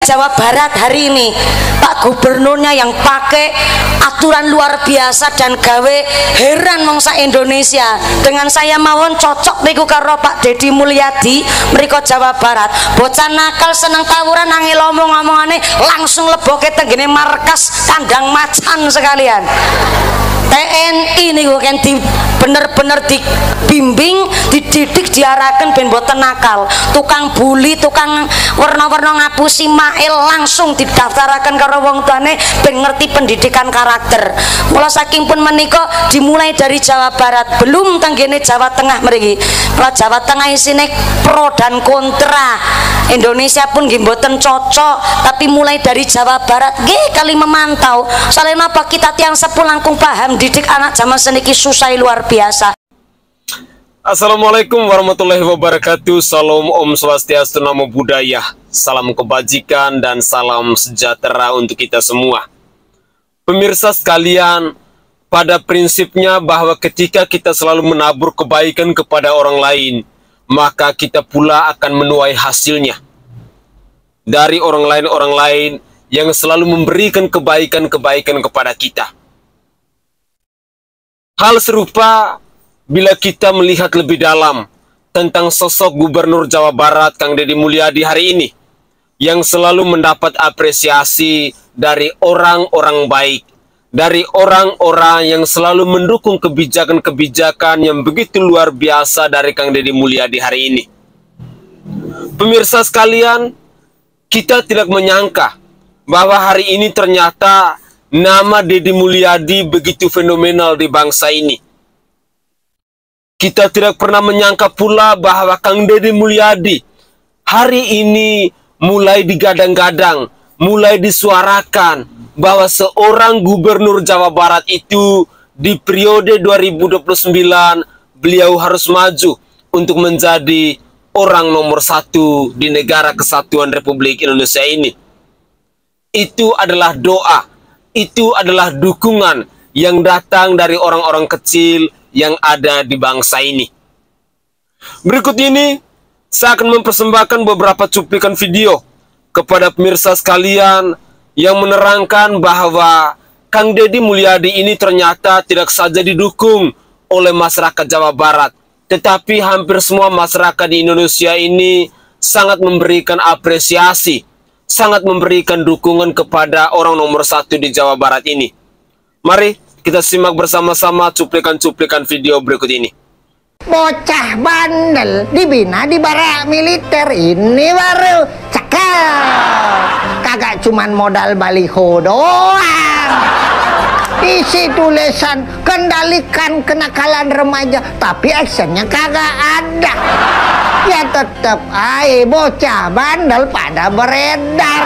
Jawa Barat hari ini, Pak Gubernurnya yang pakai aturan luar biasa dan gawe heran mongsa Indonesia. Dengan saya mawon cocok niku karo Pak Deddy Mulyadi mriko Jawa Barat. Bocah nakal seneng tawuran angel omong-omongane langsung leboke tenggene markas kandang macan sekalian. TNI niku kan bener-bener dibimbing, dididik, diarahkan ben boten nakal. Tukang bully, tukang warna-warna ngapusi mail langsung didaftaraken karo wong tuane ben ngerti pendidikan karakter. Mula saking pun menika dimulai dari Jawa Barat, belum tenggene Jawa Tengah mriki. Kalau Jawa Tengah isine pro dan kontra. Indonesia pun nggih mboten cocok, tapi mulai dari Jawa Barat nggih kali memantau. Soalnya napa kita tiang sepuh langkung paham didik anak zaman seniki susah luar biasa. Assalamualaikum warahmatullahi wabarakatuh. Salam Om Swastiastu, Namo Buddhaya. Salam kebajikan dan salam sejahtera untuk kita semua. Pemirsa sekalian, pada prinsipnya bahwa ketika kita selalu menabur kebaikan kepada orang lain, maka kita pula akan menuai hasilnya dari orang lain yang selalu memberikan kebaikan-kebaikan kepada kita. Hal serupa bila kita melihat lebih dalam tentang sosok Gubernur Jawa Barat Kang Deddy Mulyadi hari ini, yang selalu mendapat apresiasi dari orang-orang baik, dari orang-orang yang selalu mendukung kebijakan-kebijakan yang begitu luar biasa dari Kang Deddy Mulyadi hari ini. Pemirsa sekalian, kita tidak menyangka bahwa hari ini ternyata nama Deddy Mulyadi begitu fenomenal di bangsa ini. Kita tidak pernah menyangka pula bahwa Kang Deddy Mulyadi hari ini mulai digadang-gadang, mulai disuarakan bahwa seorang Gubernur Jawa Barat itu di periode 2029 beliau harus maju untuk menjadi orang nomor 1 di negara kesatuan Republik Indonesia ini. Itu adalah doa, itu adalah dukungan yang datang dari orang-orang kecil yang ada di bangsa ini. Berikut ini saya akan mempersembahkan beberapa cuplikan video kepada pemirsa sekalian yang menerangkan bahwa Kang Deddy Mulyadi ini ternyata tidak saja didukung oleh masyarakat Jawa Barat, tetapi hampir semua masyarakat di Indonesia ini sangat memberikan apresiasi, sangat memberikan dukungan kepada orang nomor 1 di Jawa Barat ini. Mari kita simak bersama-sama cuplikan-cuplikan video berikut ini. Bocah bandel dibina di barak militer ini baru cakep. Kagak cuman modal baliho doang, isi tulisan kendalikan kenakalan remaja, tapi actionnya kagak ada. Ya tetep aja bocah bandel pada beredar.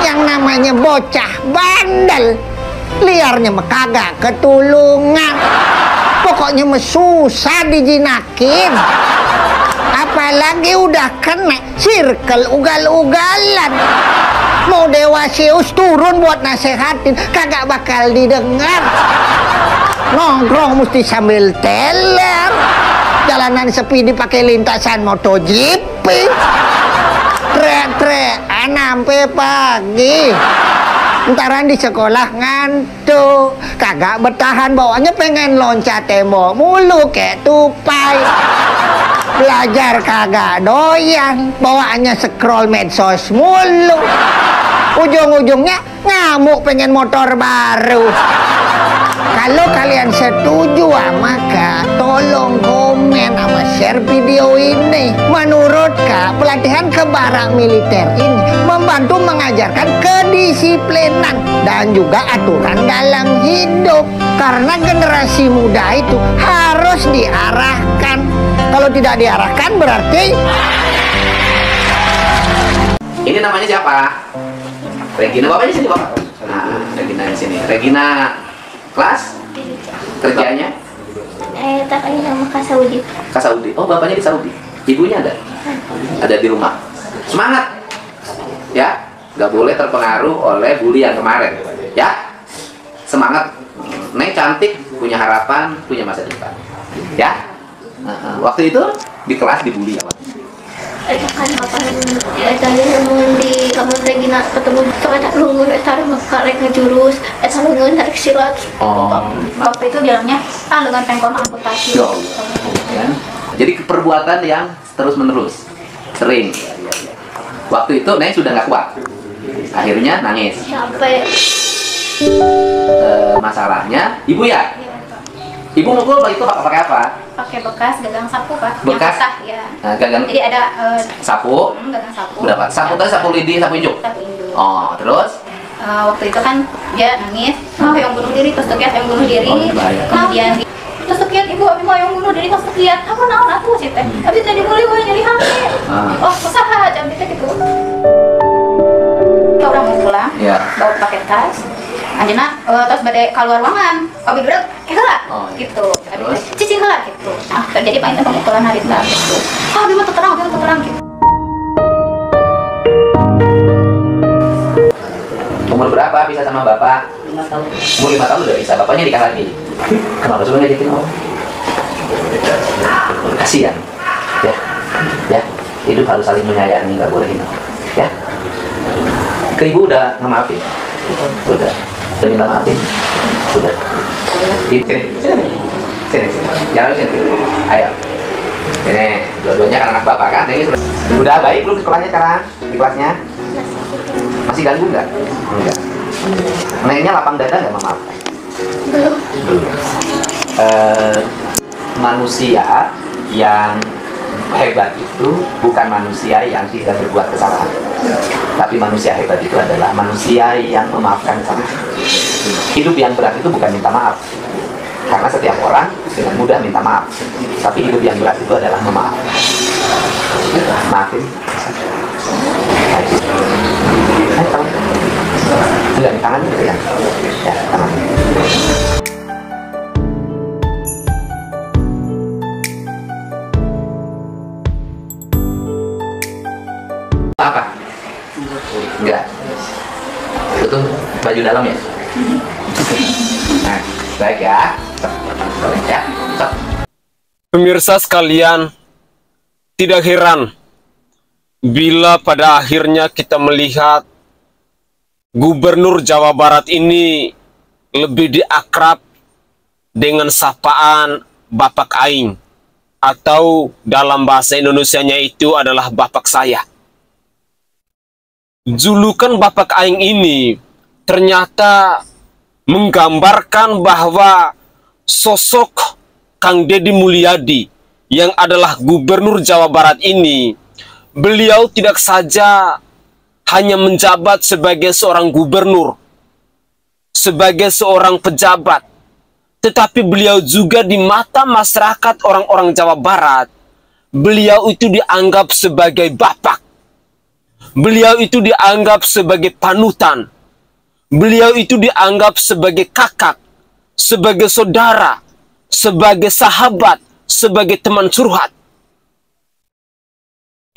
Yang namanya bocah bandel liarnya mah kagak ketulungan. Pokoknya mah susah dijinakin. Apalagi udah kena circle ugal-ugalan. Mau Dewasius turun buat nasehatin kagak bakal didengar. Nongkrong mesti sambil teler. Jalanan sepi dipakai lintasan MotoGP. Trek-trekan sampai pagi. Ntaran di sekolah ngantuk, kagak bertahan bawahnya pengen loncat tembok mulu kayak tupai. Belajar kagak doyan, bawaannya scroll medsos mulu. Ujung-ujungnya ngamuk pengen motor baru. Kalau kalian setuju maka tolong komen sama share video ini. Menurut Kak, pelatihan ke barak militer ini membantu mengajarkan kedisiplinan dan juga aturan dalam hidup. Karena generasi muda itu harus diarahkan. Kalau tidak diarahkan berarti... Ini namanya siapa? Regina, bapaknya sini bapak. Nah, Regina di sini. Regina kelas? Kerjanya? Kakaknya sama Kak Saudi. Kak Saudi. Oh, bapaknya di Saudi. Ibunya ada? Ada di rumah. Semangat. Ya, nggak boleh terpengaruh oleh bully yang kemarin. Ya, semangat. Neng cantik, punya harapan, punya masa depan. Ya. Waktu itu di kelas dibully apa? Kan apa tadi ngomong di kamar dina ketemu ada lungun eta karek ngejurus eta lungun tarik silat. Bapak itu bilangnya lengan pengkon amputasi. Ya. Jadi perbuatan yang terus menerus sering. Waktu itu Neng sudah nggak kuat, akhirnya nangis. Sampai masalahnya ibu ya. Ibu mukul itu pakai apa? pakai bekas gagang sapu Pak. Bekas? Yang basah ya. Nah, gagang Jadi ada sapu. gagang sapu. Berapa? Sapu tadi sapu lidi, sapu injuk. Sapu induk. Oh, terus? Waktu itu kan dia nangis, mau yang bunuh diri, terus tukiat yang bunuh diri. Oh, bahaya. Kemudian terus tukiat ibu, abi mau yang bunuh diri, terus tukiat. Apa naon atuh sih teh? Abi tadi boleh gue nyari HP. Oh, usaha jam kita gitu. Kita orang mau pulang, bawa pakai tas. Anjena terus badai keluar ruangan. Abi bilang, "Heula." Gitu. Abi cicing heula gitu. Terjadi paling pemukulan hari itu gitu. Abi mau terang gitu. Umur berapa bisa sama bapak? 5 tahun. Umur 5 tahun udah bisa, bapaknya nikah lagi. Kenapa suka ngajakin om? Kasihan. Ya, hidup harus saling menyayangi, nggak boleh hina. Ya. Ke ibu udah ngemaafin? Udah minta maafin? Udah. Sini. Jangan sini. Ayo. Sini, dua-duanya kan anak bapak kan? Ini udah baik belum sekolahnya sekarang? Di kelasnya? Masih ganggu nggak? Enggak. Nengnya lapang dada nggak mama? Belum. Manusia yang hebat itu bukan manusia yang tidak berbuat kesalahan, tapi manusia hebat itu adalah manusia yang memaafkan kesalahan. Hidup yang berat itu bukan minta maaf, karena setiap orang dengan mudah minta maaf, tapi hidup yang berat itu adalah memaafkan. Maafin. Tangan. Enggak, di tangan gitu ya. Ya, tangan. Apa? Enggak. Itu baju dalam ya? Nah, baik ya. Baik ya. Pemirsa sekalian, tidak heran bila pada akhirnya kita melihat Gubernur Jawa Barat ini lebih diakrab dengan sapaan Bapak Aing, atau dalam bahasa Indonesianya itu adalah Bapak saya. Julukan Bapak Aing ini ternyata menggambarkan bahwa sosok Kang Deddy Mulyadi yang adalah Gubernur Jawa Barat ini, beliau tidak saja hanya menjabat sebagai seorang gubernur, sebagai seorang pejabat, tetapi beliau juga di mata masyarakat orang-orang Jawa Barat, beliau itu dianggap sebagai bapak. Beliau itu dianggap sebagai panutan. Beliau itu dianggap sebagai kakak, sebagai saudara, sebagai sahabat, sebagai teman curhat.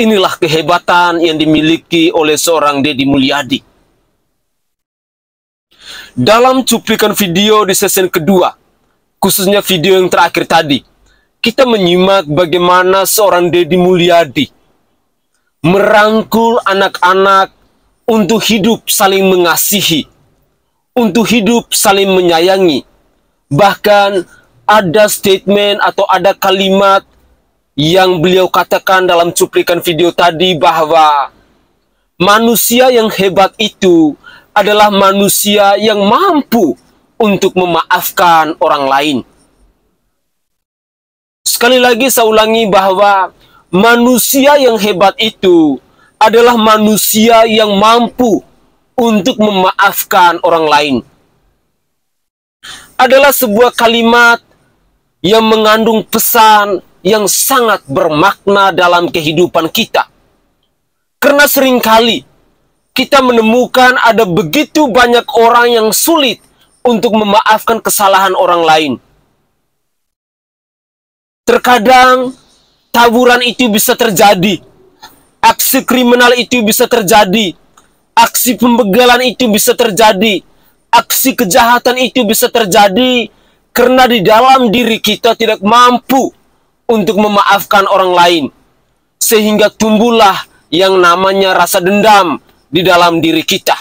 Inilah kehebatan yang dimiliki oleh seorang Deddy Mulyadi. Dalam cuplikan video di season kedua, khususnya video yang terakhir tadi, kita menyimak bagaimana seorang Deddy Mulyadi merangkul anak-anak untuk hidup saling mengasihi, untuk hidup saling menyayangi. Bahkan ada statement atau ada kalimat yang beliau katakan dalam cuplikan video tadi, bahwa manusia yang hebat itu adalah manusia yang mampu untuk memaafkan orang lain. Sekali lagi saya ulangi bahwa manusia yang hebat itu adalah manusia yang mampu untuk memaafkan orang lain. Adalah sebuah kalimat yang mengandung pesan yang sangat bermakna dalam kehidupan kita. Karena seringkali kita menemukan ada begitu banyak orang yang sulit untuk memaafkan kesalahan orang lain. Terkadang tawuran itu bisa terjadi, aksi kriminal itu bisa terjadi, aksi pembegalan itu bisa terjadi, aksi kejahatan itu bisa terjadi karena di dalam diri kita tidak mampu untuk memaafkan orang lain, sehingga tumbuhlah yang namanya rasa dendam, di dalam diri kita.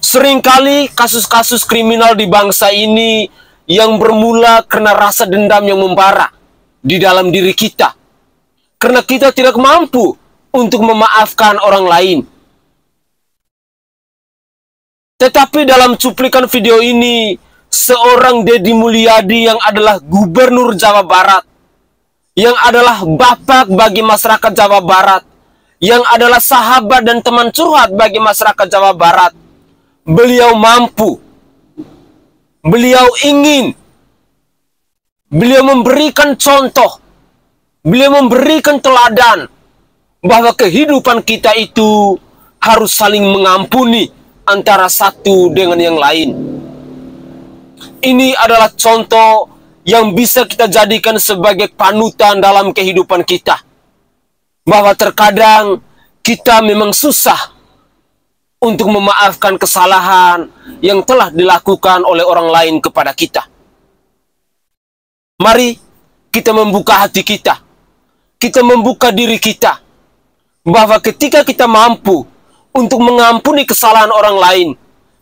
Seringkali kasus-kasus kriminal di bangsa ini yang bermula karena rasa dendam yang membara di dalam diri kita. Karena kita tidak mampu untuk memaafkan orang lain. Tetapi dalam cuplikan video ini, seorang Deddy Mulyadi yang adalah Gubernur Jawa Barat, yang adalah bapak bagi masyarakat Jawa Barat, yang adalah sahabat dan teman curhat bagi masyarakat Jawa Barat, beliau mampu, beliau ingin, beliau memberikan contoh, beliau memberikan teladan bahwa kehidupan kita itu harus saling mengampuni antara satu dengan yang lain. Ini adalah contoh yang bisa kita jadikan sebagai panutan dalam kehidupan kita. Bahwa terkadang kita memang susah untuk memaafkan kesalahan yang telah dilakukan oleh orang lain kepada kita. Mari kita membuka hati kita. Kita membuka diri kita. Bahwa ketika kita mampu untuk mengampuni kesalahan orang lain,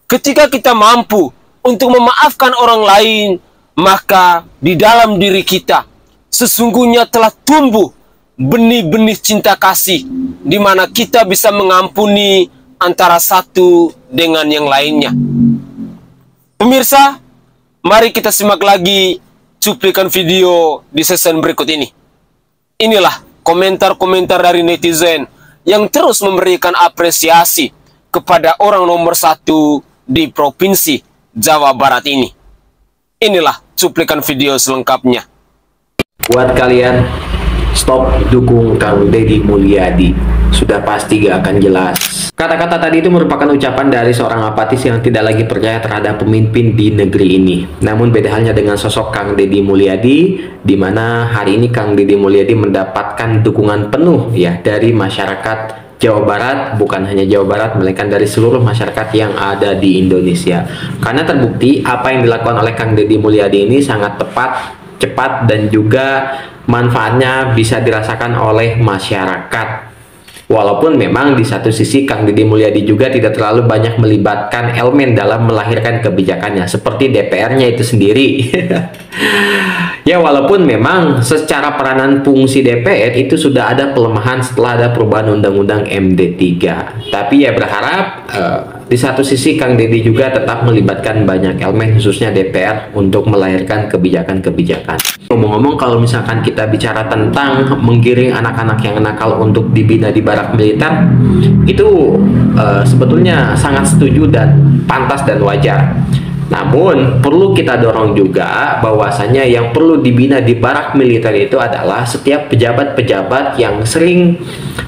ketika kita mampu untuk memaafkan orang lain, maka di dalam diri kita sesungguhnya telah tumbuh benih-benih cinta kasih, di mana kita bisa mengampuni antara satu dengan yang lainnya. Pemirsa, mari kita simak lagi cuplikan video di season berikut ini. Inilah komentar-komentar dari netizen yang terus memberikan apresiasi kepada orang nomor 1 di Provinsi Jawa Barat ini. Inilah cuplikan video selengkapnya. Buat kalian, stop dukung Kang Deddy Mulyadi. Sudah pasti gak akan jelas. Kata-kata tadi itu merupakan ucapan dari seorang apatis yang tidak lagi percaya terhadap pemimpin di negeri ini. Namun beda halnya dengan sosok Kang Deddy Mulyadi, di mana hari ini Kang Deddy Mulyadi mendapatkan dukungan penuh ya dari masyarakat Jawa Barat, bukan hanya Jawa Barat, melainkan dari seluruh masyarakat yang ada di Indonesia. Karena terbukti apa yang dilakukan oleh Kang Deddy Mulyadi ini sangat tepat, cepat, dan juga manfaatnya bisa dirasakan oleh masyarakat. Walaupun memang di satu sisi Kang Deddy Mulyadi juga tidak terlalu banyak melibatkan elemen dalam melahirkan kebijakannya, seperti DPR-nya itu sendiri. Ya, walaupun memang secara peranan fungsi DPR itu sudah ada pelemahan setelah ada perubahan Undang-Undang MD3. Tapi ya berharap di satu sisi Kang Deddy juga tetap melibatkan banyak elemen khususnya DPR untuk melahirkan kebijakan-kebijakan. Ngomong-ngomong, kalau misalkan kita bicara tentang menggiring anak-anak yang nakal untuk dibina di barak militer, itu sebetulnya sangat setuju dan pantas dan wajar. Namun perlu kita dorong juga bahwasanya yang perlu dibina di barak militer itu adalah setiap pejabat-pejabat yang sering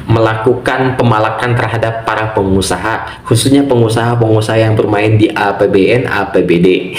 melakukan pemalakan terhadap para pengusaha, khususnya pengusaha-pengusaha yang bermain di APBN, APBD.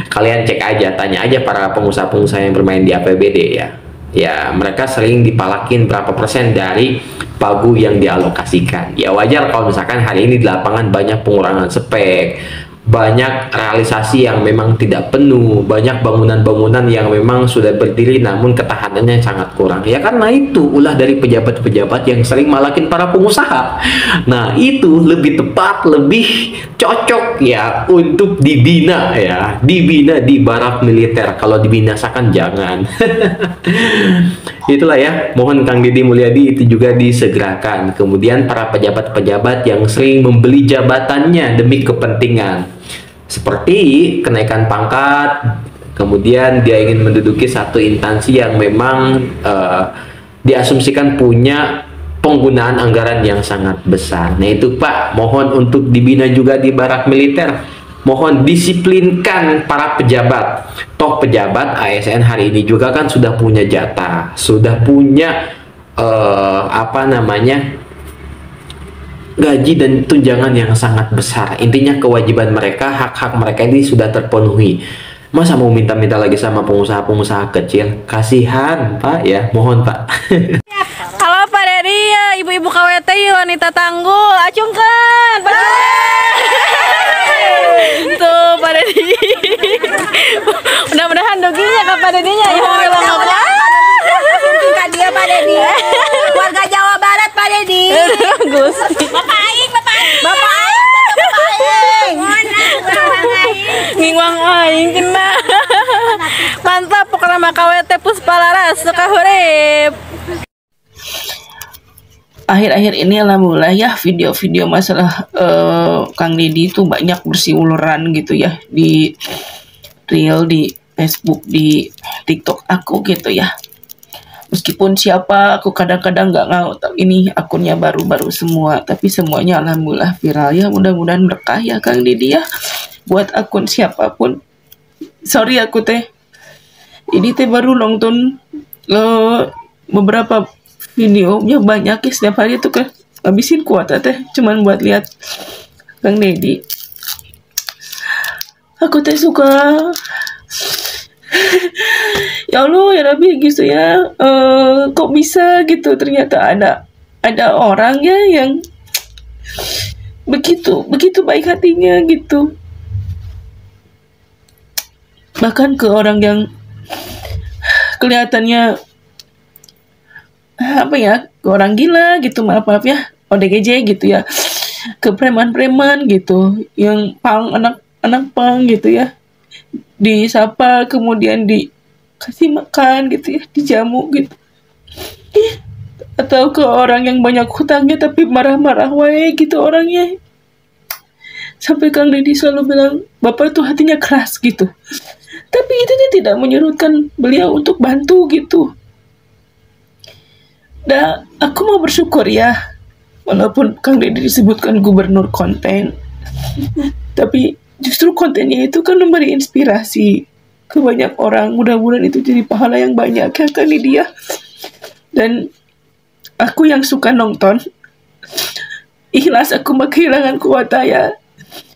Kalian cek aja, tanya aja para pengusaha-pengusaha yang bermain di APBD ya. Ya, mereka sering dipalakin berapa persen dari pagu yang dialokasikan. Ya wajar kalau misalkan hari ini di lapangan banyak pengurangan spek, banyak realisasi yang memang tidak penuh, banyak bangunan-bangunan yang memang sudah berdiri namun ketahanannya sangat kurang. Ya karena itu ulah dari pejabat-pejabat yang sering malakin para pengusaha. Nah itu lebih tepat, lebih cocok ya untuk dibina ya, dibina di barak militer. Kalau dibinasakan jangan. Itulah ya, mohon Kang Deddy Mulyadi itu juga disegerakan. Kemudian para pejabat-pejabat yang sering membeli jabatannya demi kepentingan, seperti kenaikan pangkat, kemudian dia ingin menduduki satu instansi yang memang diasumsikan punya penggunaan anggaran yang sangat besar. Nah itu Pak, mohon untuk dibina juga di barak militer. Mohon disiplinkan para pejabat. Toh pejabat ASN hari ini juga kan sudah punya jatah, sudah punya gaji dan tunjangan yang sangat besar. Intinya kewajiban mereka, hak-hak mereka ini sudah terpenuhi. Masa mau minta-minta lagi sama pengusaha-pengusaha kecil? Kasihan Pak ya, mohon Pak. Halo Pak Deddy ya, ibu-ibu KWT ya, wanita tangguh, acungkan Pak tuh Pak Deddy. Mudah-mudahan doginya ke Pak Deddy-nya ya, dia Pak Deddy, warga Jawa Barat Pak Deddy. Gusti. Bapak aing. Ngingwang aing kena. Mantap pokoknya mah KWT Puspa Laras suka hurip. Akhir-akhir ini alhamdulillah ya video-video masalah Kang Deddy itu banyak berseliweran gitu ya di reel, di Facebook, di TikTok aku gitu ya. Meskipun siapa aku kadang-kadang nggak tahu, ini akunnya baru-baru semua, tapi semuanya alhamdulillah viral ya. Mudah-mudahan berkah ya Kang Deddy ya. Buat akun siapapun, sorry aku teh ini teh baru nonton beberapa videonya banyak ya, setiap hari tuh kan habisin kuota teh cuman buat lihat Kang Deddy. Aku teh suka ya Allah ya Rabbi gitu ya, kok bisa gitu, ternyata ada orang ya yang begitu baik hatinya gitu, bahkan ke orang yang kelihatannya apa ya, ke orang gila gitu, maaf ya, ODGJ gitu ya, ke preman-preman gitu yang anak pang gitu ya, disapa kemudian dikasih makan gitu ya, dijamu gitu. Atau ke orang yang banyak hutangnya tapi marah-marah wae gitu orangnya, sampai Kang Deddy selalu bilang bapak tuh hatinya keras gitu, tapi itu tidak menyurutkan beliau untuk bantu gitu. Nah, aku mau bersyukur ya, walaupun Kang Deddy disebutkan gubernur konten, tapi justru kontennya itu kan memberi inspirasi ke banyak orang. Mudah-mudahan itu jadi pahala yang banyak ya Kang Deddy ya. Dan aku yang suka nonton, ikhlas aku mah kehilangan kuota ya,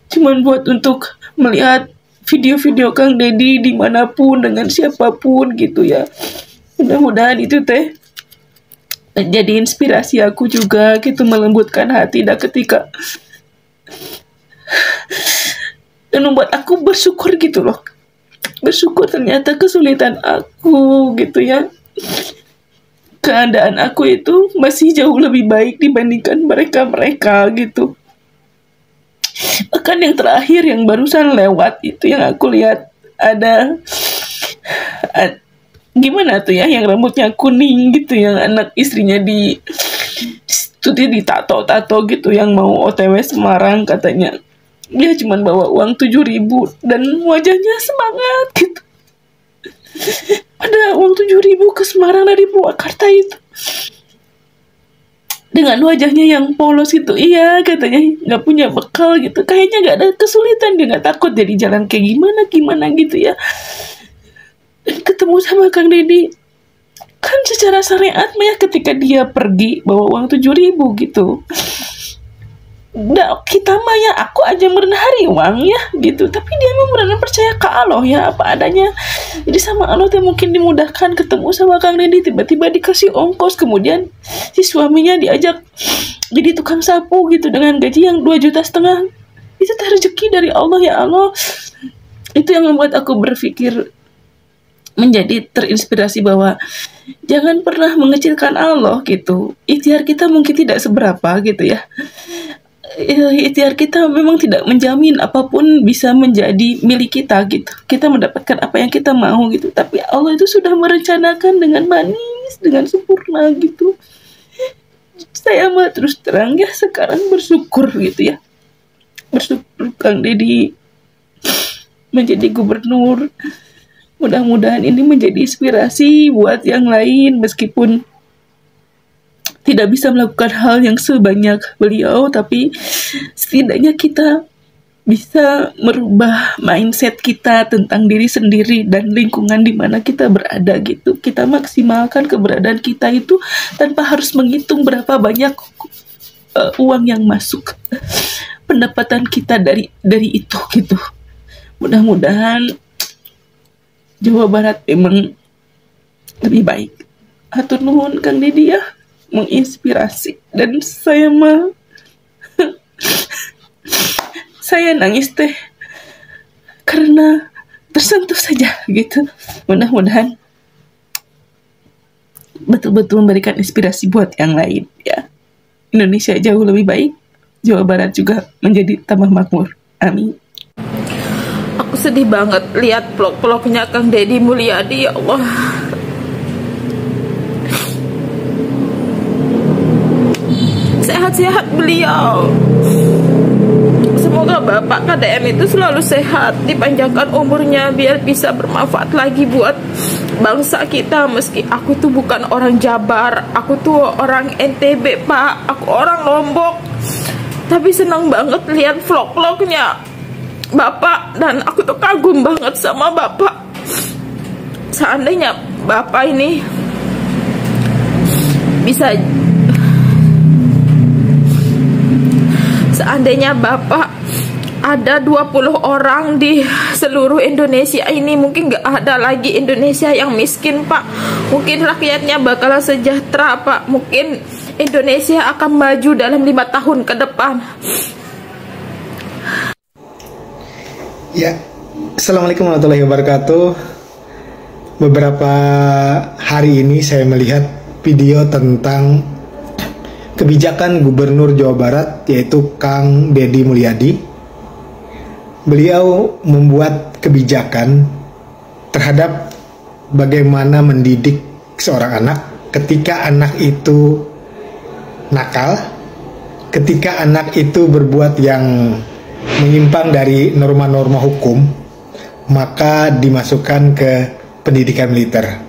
cuman buat untuk melihat video-video Kang Deddy dimanapun dengan siapapun gitu ya. Mudah-mudahan itu teh jadi inspirasi aku juga gitu, melembutkan hati dan ketika dan membuat aku bersyukur gitu loh, bersyukur ternyata kesulitan aku gitu ya, keadaan aku itu masih jauh lebih baik dibandingkan mereka gitu. Bahkan yang terakhir yang barusan lewat itu yang aku lihat ada gimana tuh ya, yang rambutnya kuning gitu, yang anak istrinya ditato gitu, yang mau OTW Semarang katanya dia cuma bawa uang 7.000 dan wajahnya semangat gitu. Ada uang 7.000 ke Semarang dari Purwakarta itu dengan wajahnya yang polos gitu, iya katanya nggak punya bekal gitu, kayaknya nggak ada kesulitan, dia nggak takut jadi jalan kayak gimana gitu ya. Dan ketemu sama Kang Deddy kan secara syariat ya, ketika dia pergi bawa uang 7.000 gitu, kita mah ya, aku aja merenahari uang ya gitu, tapi dia mah benar percaya ke Allah ya apa adanya. Jadi sama Allah tuh mungkin dimudahkan ketemu sama Kang Deddy, tiba-tiba dikasih ongkos, kemudian si suaminya diajak jadi tukang sapu gitu dengan gaji yang 2,5 juta. Itu teh rezeki dari Allah ya Allah. Itu yang membuat aku berpikir, menjadi terinspirasi bahwa jangan pernah mengecilkan Allah gitu. Ikhtiar kita mungkin tidak seberapa gitu ya. Ikhtiar kita memang tidak menjamin apapun bisa menjadi milik kita gitu. Kita mendapatkan apa yang kita mau gitu. Tapi Allah itu sudah merencanakan dengan manis, dengan sempurna gitu. Saya mah terus terang ya sekarang bersyukur gitu ya. Bersyukur Kang Deddy menjadi gubernur. Mudah-mudahan ini menjadi inspirasi buat yang lain, meskipun tidak bisa melakukan hal yang sebanyak beliau, tapi setidaknya kita bisa merubah mindset kita tentang diri sendiri dan lingkungan di mana kita berada gitu. Kita maksimalkan keberadaan kita itu tanpa harus menghitung berapa banyak uang yang masuk, pendapatan kita dari itu gitu. Mudah-mudahan Jawa Barat memang lebih baik. Hatur nuhun Kang Deddy ya, menginspirasi. Dan saya mah saya nangis teh karena tersentuh saja gitu. Mudah-mudahan betul-betul memberikan inspirasi buat yang lain ya. Indonesia jauh lebih baik, Jawa Barat juga menjadi tambah makmur. Amin. Aku sedih banget lihat vlog-vlognya Kang Deddy Mulyadi, ya Allah. Sehat-sehat beliau. Semoga Bapak KDM itu selalu sehat, dipanjangkan umurnya biar bisa bermanfaat lagi buat bangsa kita. Meski aku tuh bukan orang Jabar, aku tuh orang NTB Pak, aku orang Lombok, tapi senang banget lihat vlog-vlognya Bapak, dan aku tuh kagum banget sama Bapak. Seandainya Bapak ini bisa, seandainya Bapak ada 20 orang di seluruh Indonesia ini, mungkin gak ada lagi Indonesia yang miskin Pak. Mungkin rakyatnya bakalan sejahtera Pak. Mungkin Indonesia akan maju dalam 5 tahun ke depan. Ya, Assalamualaikum warahmatullahi wabarakatuh. Beberapa hari ini saya melihat video tentang kebijakan Gubernur Jawa Barat, yaitu Kang Deddy Mulyadi. Beliau membuat kebijakan terhadap bagaimana mendidik seorang anak ketika anak itu nakal, ketika anak itu berbuat yang menyimpang dari norma-norma hukum, maka dimasukkan ke pendidikan militer.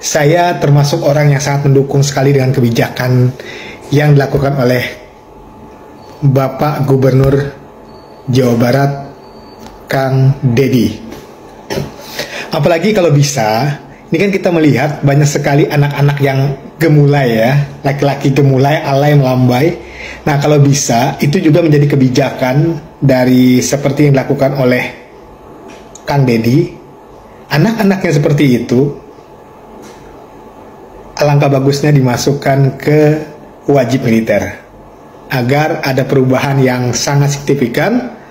Saya termasuk orang yang sangat mendukung sekali dengan kebijakan yang dilakukan oleh Bapak Gubernur Jawa Barat, Kang Deddy. Apalagi kalau bisa, ini kan kita melihat banyak sekali anak-anak yang gemulai ya, laki-laki gemulai, alay melambai. Nah, kalau bisa, itu juga menjadi kebijakan dari seperti yang dilakukan oleh Kang Deddy. Anak-anak yang seperti itu, alangkah bagusnya dimasukkan ke wajib militer, agar ada perubahan yang sangat signifikan,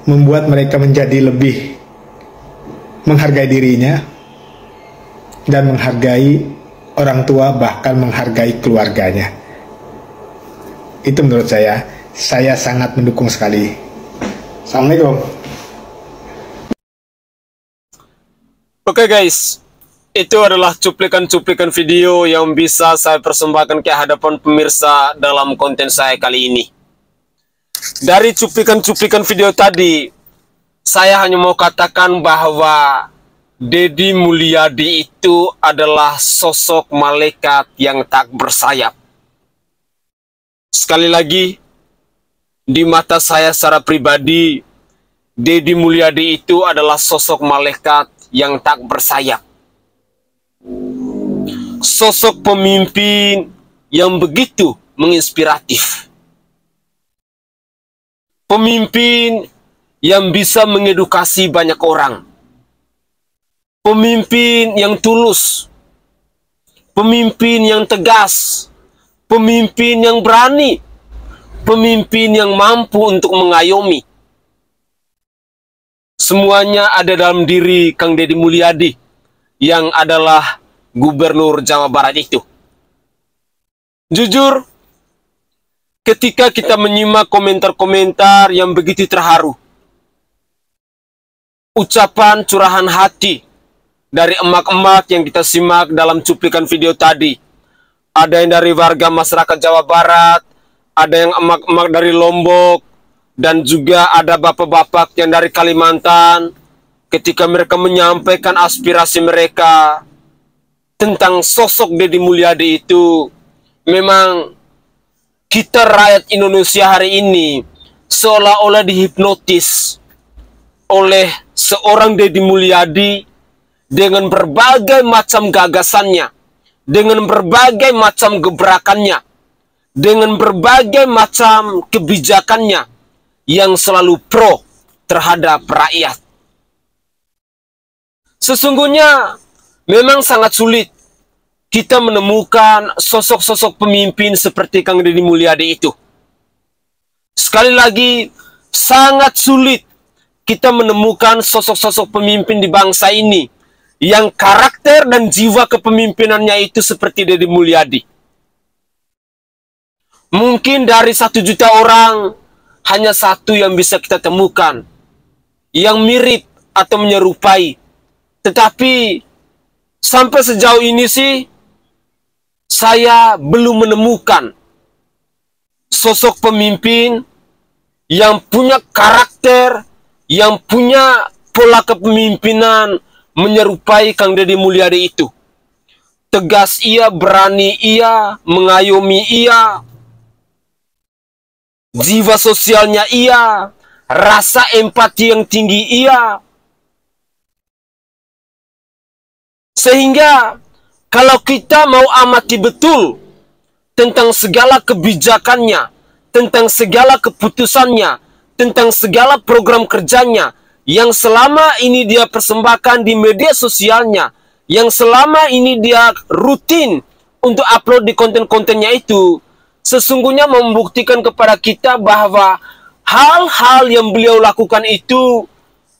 membuat mereka menjadi lebih menghargai dirinya dan menghargai orang tua, bahkan menghargai keluarganya. Itu menurut saya sangat mendukung sekali. Assalamualaikum. Oke guys, itu adalah cuplikan-cuplikan video yang bisa saya persembahkan ke hadapan pemirsa dalam konten saya kali ini. Dari cuplikan-cuplikan video tadi, saya hanya mau katakan bahwa Deddy Mulyadi itu adalah sosok malaikat yang tak bersayap. Sekali lagi, di mata saya secara pribadi, Deddy Mulyadi itu adalah sosok malaikat yang tak bersayap. Sosok pemimpin yang begitu menginspiratif. Pemimpin yang bisa mengedukasi banyak orang. Pemimpin yang tulus. Pemimpin yang tegas. Pemimpin yang berani. Pemimpin yang mampu untuk mengayomi. Semuanya ada dalam diri Kang Deddy Mulyadi yang adalah Gubernur Jawa Barat itu. Jujur, ketika kita menyimak komentar-komentar yang begitu terharu, ucapan curahan hati dari emak-emak yang kita simak dalam cuplikan video tadi, ada yang dari warga masyarakat Jawa Barat, ada yang emak-emak dari Lombok, dan juga ada bapak-bapak yang dari Kalimantan. Ketika mereka menyampaikan aspirasi mereka tentang sosok Deddy Mulyadi itu, memang kita rakyat Indonesia hari ini seolah-olah dihipnotis oleh seorang Deddy Mulyadi dengan berbagai macam gagasannya, dengan berbagai macam gebrakannya, dengan berbagai macam kebijakannya yang selalu pro terhadap rakyat. Sesungguhnya memang sangat sulit kita menemukan sosok-sosok pemimpin seperti Kang Deddy Mulyadi itu. Sekali lagi, sangat sulit kita menemukan sosok-sosok pemimpin di bangsa ini yang karakter dan jiwa kepemimpinannya itu seperti Deddy Mulyadi. Mungkin dari 1 juta orang, hanya satu yang bisa kita temukan, yang mirip atau menyerupai. Tetapi, sampai sejauh ini sih, saya belum menemukan sosok pemimpin yang punya karakter, yang punya pola kepemimpinan menyerupai Kang Deddy Mulyadi itu. Tegas ia, berani ia, mengayomi ia, jiwa sosialnya ia, rasa empati yang tinggi ia. Sehingga kalau kita mau amati betul tentang segala kebijakannya, tentang segala keputusannya, tentang segala program kerjanya, yang selama ini dia persembahkan di media sosialnya, yang selama ini dia rutin untuk upload di konten-kontennya itu, sesungguhnya membuktikan kepada kita bahwa hal-hal yang beliau lakukan itu,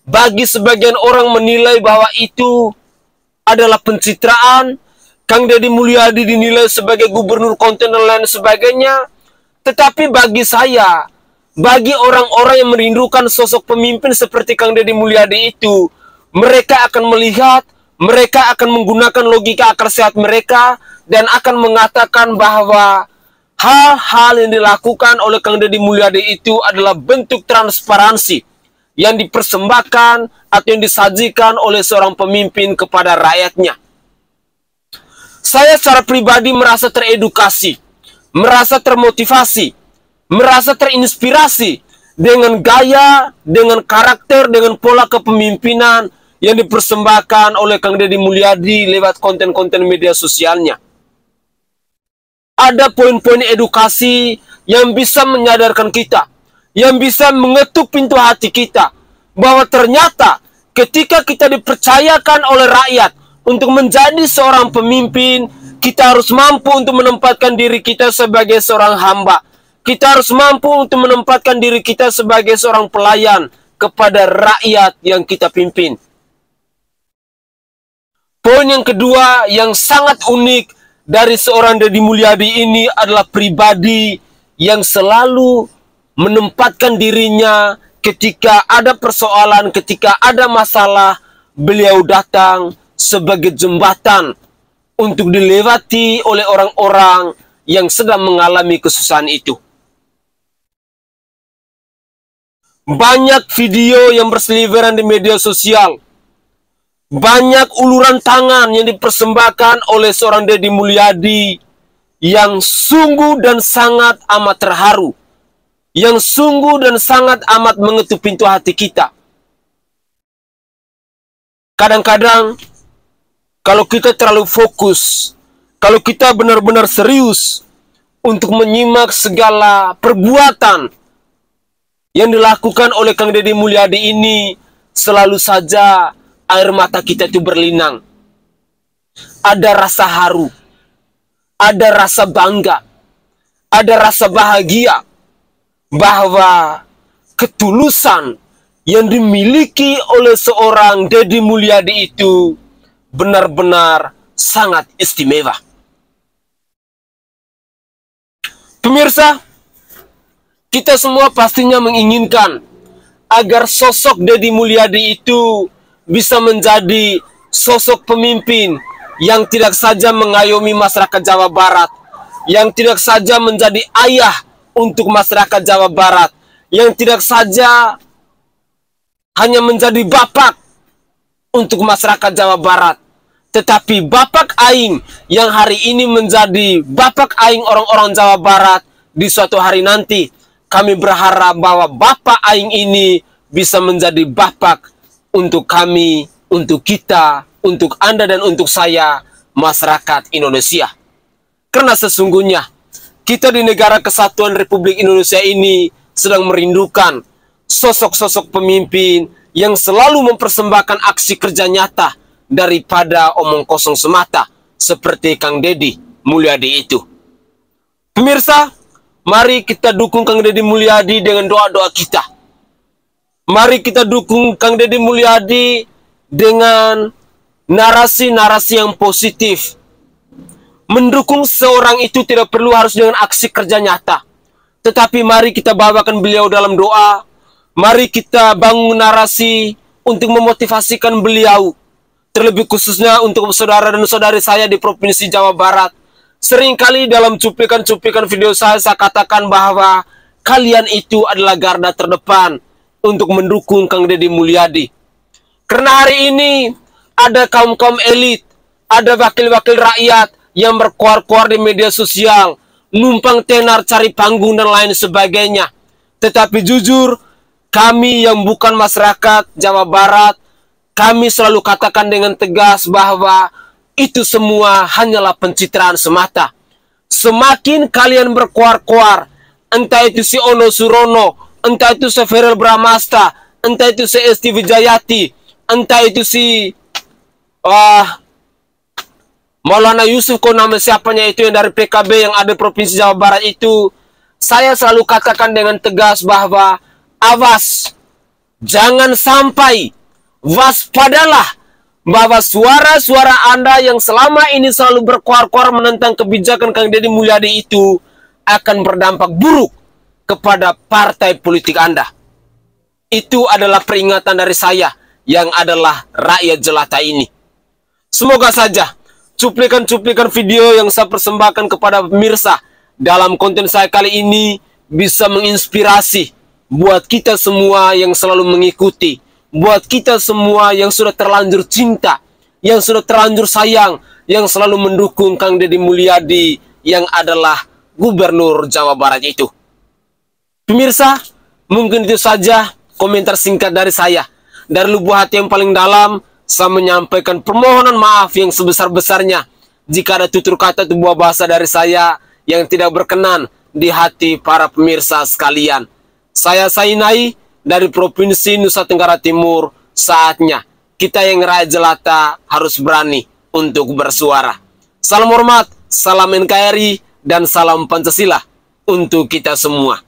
bagi sebagian orang menilai bahwa itu adalah pencitraan. Kang Deddy Mulyadi dinilai sebagai gubernur konten dan lain sebagainya. Tetapi bagi saya, bagi orang-orang yang merindukan sosok pemimpin seperti Kang Deddy Mulyadi itu, mereka akan melihat, mereka akan menggunakan logika akal sehat mereka, dan akan mengatakan bahwa hal-hal yang dilakukan oleh Kang Deddy Mulyadi itu adalah bentuk transparansi yang dipersembahkan atau yang disajikan oleh seorang pemimpin kepada rakyatnya. Saya secara pribadi merasa teredukasi, merasa termotivasi, merasa terinspirasi dengan gaya, dengan karakter, dengan pola kepemimpinan yang dipersembahkan oleh Kang Deddy Mulyadi lewat konten-konten media sosialnya. Ada poin-poin edukasi yang bisa menyadarkan kita, yang bisa mengetuk pintu hati kita, bahwa ternyata ketika kita dipercayakan oleh rakyat untuk menjadi seorang pemimpin, kita harus mampu untuk menempatkan diri kita sebagai seorang hamba. Kita harus mampu untuk menempatkan diri kita sebagai seorang pelayan kepada rakyat yang kita pimpin. Poin yang kedua yang sangat unik dari seorang Deddy Mulyadi ini adalah pribadi yang selalu menempatkan dirinya ketika ada persoalan, ketika ada masalah, beliau datang sebagai jembatan untuk dilewati oleh orang-orang yang sedang mengalami kesusahan itu. Banyak video yang berseliweran di media sosial, banyak uluran tangan yang dipersembahkan oleh seorang Deddy Mulyadi yang sungguh dan sangat amat terharu, yang sungguh dan sangat amat mengetuk pintu hati kita. Kadang-kadang, kalau kita terlalu fokus, kalau kita benar-benar serius untuk menyimak segala perbuatan yang dilakukan oleh Kang Deddy Mulyadi ini, selalu saja air mata kita itu berlinang. Ada rasa haru, ada rasa bangga, ada rasa bahagia bahwa ketulusan yang dimiliki oleh seorang Deddy Mulyadi itu benar-benar sangat istimewa. Pemirsa, kita semua pastinya menginginkan agar sosok Deddy Mulyadi itu bisa menjadi sosok pemimpin yang tidak saja mengayomi masyarakat Jawa Barat, yang tidak saja menjadi ayah untuk masyarakat Jawa Barat, yang tidak saja hanya menjadi bapak untuk masyarakat Jawa Barat, tetapi bapak aing yang hari ini menjadi bapak aing orang-orang Jawa Barat. Di suatu hari nanti kami berharap bahwa bapak aing ini bisa menjadi bapak untuk kami, untuk kita, untuk Anda dan untuk saya, masyarakat Indonesia. Karena sesungguhnya kita di negara kesatuan Republik Indonesia ini sedang merindukan sosok-sosok pemimpin yang selalu mempersembahkan aksi kerja nyata daripada omong kosong semata seperti Kang Deddy Mulyadi itu. Pemirsa, mari kita dukung Kang Deddy Mulyadi dengan doa-doa kita. Mari kita dukung Kang Deddy Mulyadi dengan narasi-narasi yang positif. Mendukung seorang itu tidak perlu harus dengan aksi kerja nyata. Tetapi mari kita bawakan beliau dalam doa. Mari kita bangun narasi untuk memotivasikan beliau. Terlebih khususnya untuk saudara dan saudari saya di Provinsi Jawa Barat. Seringkali dalam cuplikan-cuplikan video saya katakan bahwa kalian itu adalah garda terdepan untuk mendukung Kang Deddy Mulyadi. Karena hari ini ada kaum-kaum elit, ada wakil-wakil rakyat yang berkuar-kuar di media sosial, numpang tenar cari panggung dan lain sebagainya. Tetapi jujur, kami yang bukan masyarakat Jawa Barat, kami selalu katakan dengan tegas bahwa itu semua hanyalah pencitraan semata. Semakin kalian berkuar-kuar, entah itu si Ono Surono, entah itu si Verel Bramasta, entah itu si Esti Wijayati, entah itu si Maulana Yusuf, kok nama siapanya itu yang dari PKB yang ada Provinsi Jawa Barat itu, saya selalu katakan dengan tegas bahwa awas, jangan sampai, waspadalah bahwa suara-suara Anda yang selama ini selalu berkuar-kuar menentang kebijakan Kang Deddy Mulyadi itu akan berdampak buruk kepada partai politik Anda. Itu adalah peringatan dari saya yang adalah rakyat jelata ini. Semoga saja cuplikan-cuplikan video yang saya persembahkan kepada pemirsa dalam konten saya kali ini bisa menginspirasi buat kita semua yang selalu mengikuti, buat kita semua yang sudah terlanjur cinta, yang sudah terlanjur sayang, yang selalu mendukung Kang Deddy Mulyadi yang adalah Gubernur Jawa Barat itu. Pemirsa, mungkin itu saja komentar singkat dari saya. Dari lubuk hati yang paling dalam, saya menyampaikan permohonan maaf yang sebesar-besarnya jika ada tutur kata atau buah bahasa dari saya yang tidak berkenan di hati para pemirsa sekalian. Saya Sainai dari Provinsi Nusa Tenggara Timur. Saatnya kita yang rakyat jelata harus berani untuk bersuara. Salam hormat, salam NKRI, dan salam Pancasila untuk kita semua.